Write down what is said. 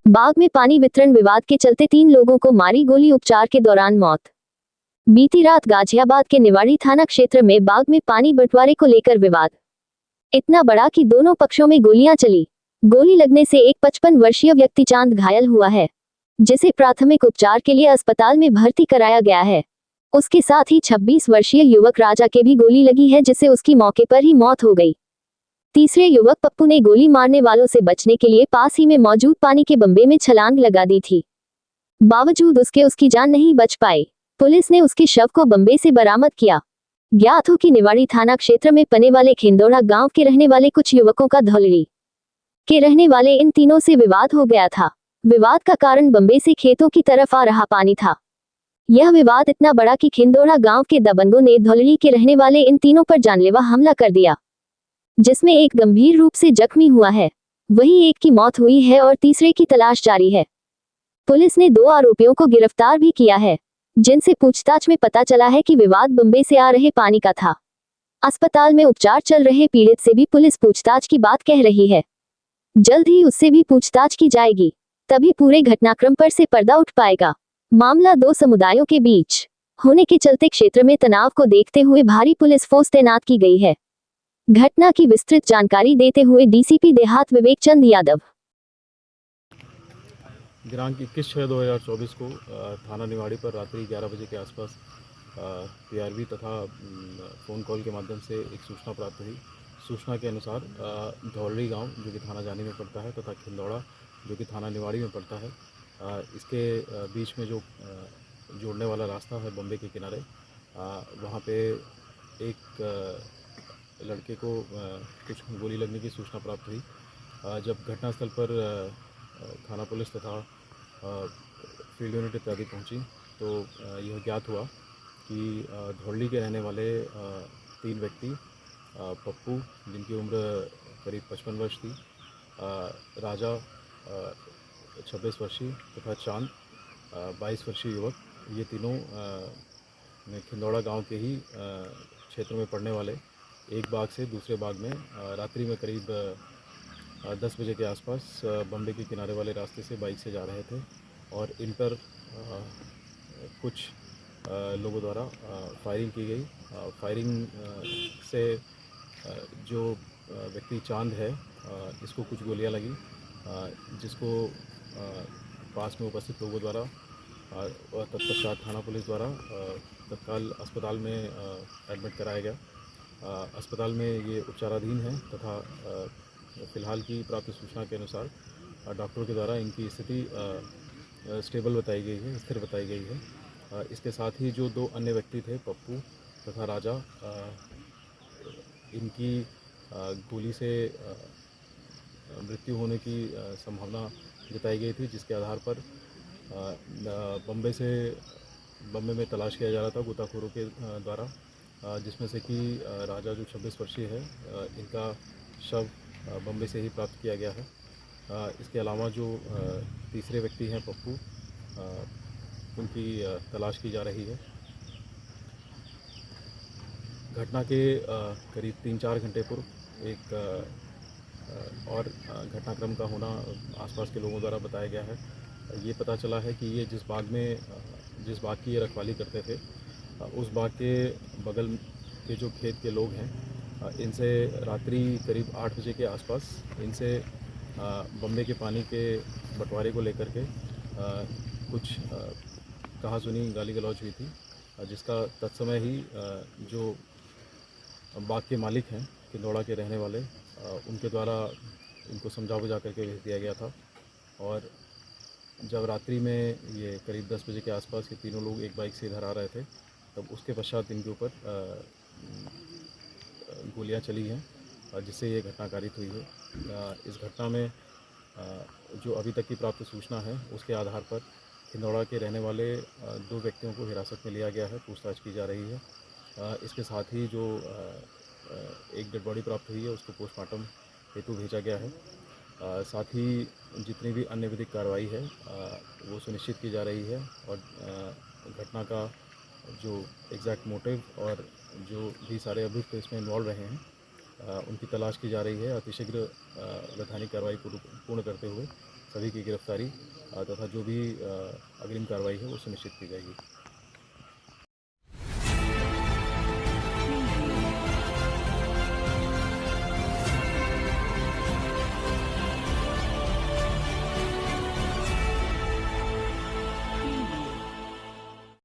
बाग में पानी वितरण विवाद के चलते 3 लोगों को मारी गोली, उपचार के दौरान मौत। बीती रात गाजियाबाद के निवाड़ी थाना क्षेत्र में बाग में पानी बंटवारे को लेकर विवाद इतना बड़ा कि दोनों पक्षों में गोलियां चली। गोली लगने से एक 55 वर्षीय व्यक्ति चांद घायल हुआ है, जिसे प्राथमिक उपचार के लिए अस्पताल में भर्ती कराया गया है। उसके साथ ही 26 वर्षीय युवक राजा के भी गोली लगी है, जिससे उसकी मौके पर ही मौत हो गई। तीसरे युवक पप्पू ने गोली मारने वालों से बचने के लिए पास ही में मौजूद पानी के बंबे में छलांग लगा दी थी। बावजूद उसके उसकी जान नहीं बच पाई। पुलिस ने उसके शव को बंबे से बरामद किया। ज्ञात हो कि निवाड़ी थाना क्षेत्र में पने वाले खिंदौड़ा गांव के रहने वाले कुछ युवकों का धौलड़ी के रहने वाले इन तीनों से विवाद हो गया था। विवाद का कारण बंबे से खेतों की तरफ आ रहा पानी था। यह विवाद इतना बड़ा कि खिंदौड़ा गांव के दबंगों ने धौलड़ी के रहने वाले इन तीनों पर जानलेवा हमला कर दिया, जिसमें एक गंभीर रूप से जख्मी हुआ है। वहीं एक की मौत हुई है और तीसरे की तलाश जारी है। पुलिस ने 2 आरोपियों को गिरफ्तार भी किया है, जिनसे पूछताछ में पता चला है कि विवाद बंबे से आ रहे पानी का था। अस्पताल में उपचार चल रहे पीड़ित से भी पुलिस पूछताछ की बात कह रही है। जल्द ही उससे भी पूछताछ की जाएगी, तभी पूरे घटनाक्रम पर से पर्दा उठ पाएगा। मामला 2 समुदायों के बीच होने के चलते क्षेत्र में तनाव को देखते हुए भारी पुलिस फोर्स तैनात की गई है। घटना की विस्तृत जानकारी देते हुए डीसीपी देहात विवेक चंद यादव। दिनांक 21/6/2024 को थाना निवाड़ी पर रात्रि 11 बजे के आसपास पीआरवी तथा फ़ोन कॉल के माध्यम से एक सूचना प्राप्त हुई। सूचना के अनुसार धौलड़ी गांव, जो कि थाना जानी में पड़ता है, तथा खिंदौड़ा, जो कि थाना निवाड़ी में पड़ता है, इसके बीच में जो जोड़ने वाला रास्ता है बम्बे के किनारे, वहाँ पे एक लड़के को कुछ गोली लगने की सूचना प्राप्त हुई। जब घटनास्थल पर थाना पुलिस तथा फील्ड यूनिट इत्यादि पहुंची, तो यह ज्ञात हुआ कि धौलड़ी के रहने वाले 3 व्यक्ति, पप्पू जिनकी उम्र करीब 55 वर्ष थी, राजा 26 वर्षीय तथा चांद 22 वर्षीय युवक, ये तीनों खिंदौड़ा गांव के ही क्षेत्र में पड़ने वाले एक बाग से दूसरे बाग में रात्रि में करीब 10 बजे के आसपास बम्बे के किनारे वाले रास्ते से बाइक से जा रहे थे, और इन पर कुछ लोगों द्वारा फायरिंग की गई। फायरिंग से जो व्यक्ति चांद है, इसको कुछ गोलियां लगी, जिसको पास में उपस्थित लोगों द्वारा और तत्पश्चात थाना पुलिस द्वारा तत्काल अस्पताल में एडमिट कराया गया। अस्पताल में ये उपचाराधीन है तथा फ़िलहाल की प्राप्त सूचना के अनुसार डॉक्टरों के द्वारा इनकी स्थिति स्टेबल बताई गई है, स्थिर बताई गई है। इसके साथ ही जो 2 अन्य व्यक्ति थे, पप्पू तथा राजा, इनकी गोली से मृत्यु होने की संभावना जताई गई थी, जिसके आधार पर बम्बे में तलाश किया जा रहा था गोताखोरों के द्वारा, जिसमें से कि राजा जो 26 वर्षीय है, इनका शव बम्बे से ही प्राप्त किया गया है। इसके अलावा जो तीसरे व्यक्ति हैं पप्पू, उनकी तलाश की जा रही है। घटना के करीब 3-4 घंटे पूर्व एक और घटनाक्रम का होना आसपास के लोगों द्वारा बताया गया है। ये पता चला है कि ये जिस बाग की ये रखवाली करते थे, उस बाग के बगल के जो खेत के लोग हैं, इनसे रात्रि करीब 8 बजे के आसपास इनसे बम्बे के पानी के बंटवारे को लेकर के कुछ कहा सुनी गाली गलौज हुई थी, जिसका तत्समय ही जो बाग के मालिक हैं, खिंदौड़ा के रहने वाले, उनके द्वारा इनको समझा बुझा करके भेज दिया गया था। और जब रात्रि में ये करीब 10 बजे के आसपास ये तीनों लोग एक बाइक से इधर आ रहे थे, तब उसके पश्चात इनके ऊपर गोलियां चली हैं, जिससे ये घटना कारित हुई है। इस घटना में जो अभी तक की प्राप्त सूचना है, उसके आधार पर खिंदौड़ा के रहने वाले 2 व्यक्तियों को हिरासत में लिया गया है, पूछताछ की जा रही है। इसके साथ ही जो एक डेड बॉडी प्राप्त हुई है, उसको पोस्टमार्टम हेतु भेजा गया है। साथ ही जितनी भी अन्य विधिक कार्रवाई है, वो सुनिश्चित की जा रही है, और घटना का जो एग्जैक्ट मोटिव और जो भी सारे अभियुक्त इसमें इन्वॉल्व रहे हैं, उनकी तलाश की जा रही है। अतिशीघ्र वैधानिक कार्रवाई पूर्ण करते हुए सभी की गिरफ्तारी तथा जो भी अग्रिम कार्रवाई है वो सुनिश्चित की जाएगी।